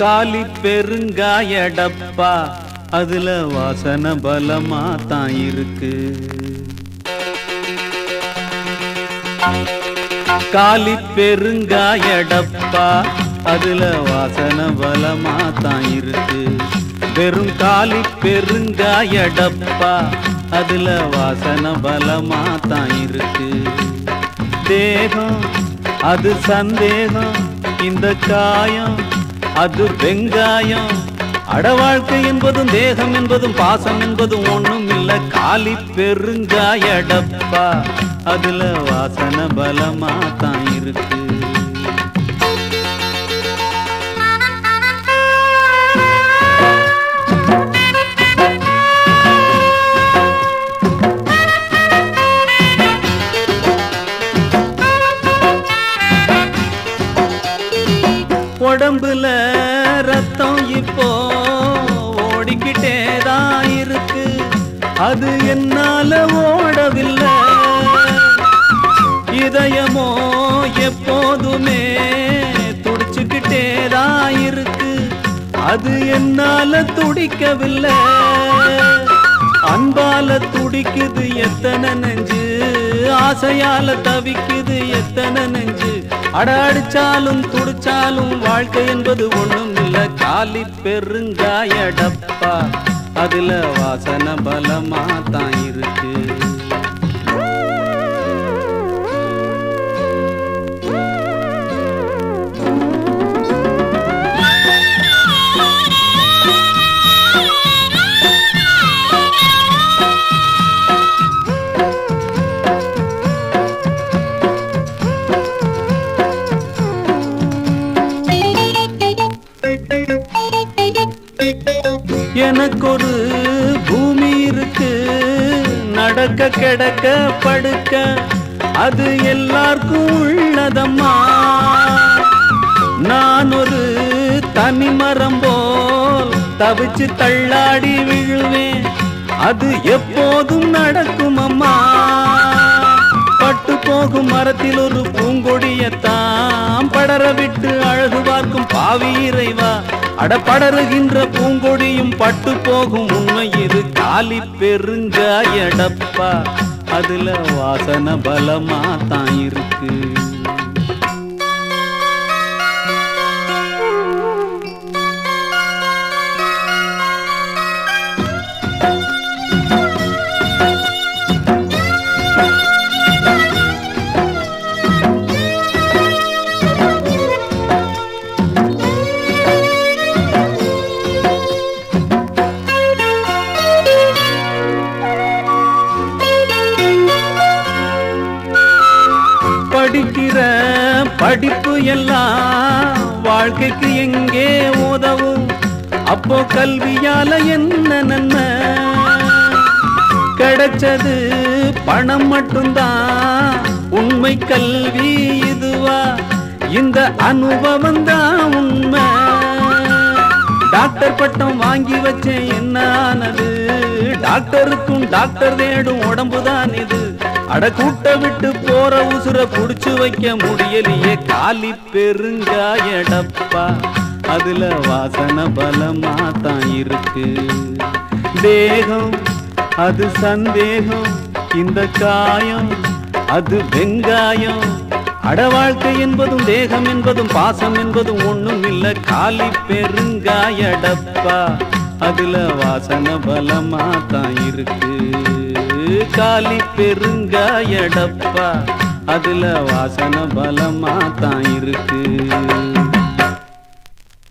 காலி பெருங்காய டப்பா அதுல வாசனை பலமா தான் இருக்கு. காலி பெருங்காய டப்பா அதுல வாசனை பலமா தான் இருக்கு. வெறும் காலி பெருங்காய டப்பா அதுல வாசனை பலமா தான் இருக்கு. தேகம் அது சந்தேகம், இந்த காயம் அது வெங்காயம். அடவாழ்க்கை என்பதும் தேகம் என்பதும் பாசம் என்பதும் ஒண்ணும் இல்ல. காலி பெருங்காய டப்பா அதுல வாசனை பலமா தான் இருக்கு. உடம்புல ரத்தம் இப்போ ஓடிக்கிட்டேதான் இருக்கு. அது என்னால ஓடவில்லை. இதயமோ எப்போதுமே துடிச்சுக்கிட்டேதான் இருக்கு. அது என்னால துடிக்கவில்லை. அன்பால துடிக்குது எத்தனை நெஞ்சு, ஆசையால தவிக்குது எத்தனை நெஞ்சு. அடிச்சாலும் துடிச்சாலும் வாழ்க்கை என்பது ஒண்ணும் இல்ல. காலி பெருங்காய டப்பா அதுல வாசனை பலமா தான் இருக்கு. எனக்கொரு பூமி இருக்கு, நடக்க கிடக்க படுக்க அது எல்லாருக்கும் உள்ளதம்மா. நான் ஒரு தனிமரம் போல் தவிச்சு தள்ளாடி விழுவேன், அது எப்போதும் நடக்கும் அம்மா. பட்டு போகும் மரத்தில் ஒரு பூங்கொடியத்தான் படர விட்டு அழகு பார்க்கும் பாவி இறைவா. படருகின்ற பூங்கொடியும் பட்டு போகும் உண்மை இது. காலி பெருங்காய டப்பா அதுல வாசனை பலமா தான் இருக்கு. படிக்கிற படிப்பு எல்லாம் வாழ்க்கைக்கு எங்கே உதவும்? அப்போ கல்வியால என்ன நன்மை? கிடைச்சது பணம் மட்டும்தான் உண்மை கல்வி இதுவா? இந்த அனுபவம் தான் உண்மை. டாக்டர் பட்டம் வாங்கி வச்சேன் என்ன ஆனது? டாக்டருக்கும் டாக்டர் தேடும் உடம்புதான் இது. கூட்ட விட்டு போற உசுர புடிச்சு வைக்க முடியலையே. காலி பெருங்காய டப்பா அதுல வாசனை பலமா தான் இருக்கு. தேகம் அது சந்தேகம், இந்த காயம் அது வெங்காயம். அடவாழ்க்கை என்பதும் தேகம் என்பதும் பாசம் என்பதும் ஒண்ணும் இல்ல. காலி பெருங்காய டப்பா அதுல வாசனை பலமா தான் இருக்கு. காலி பெருங்காய டப்பா அதுல வாசனை பலமா தான் இருக்கு.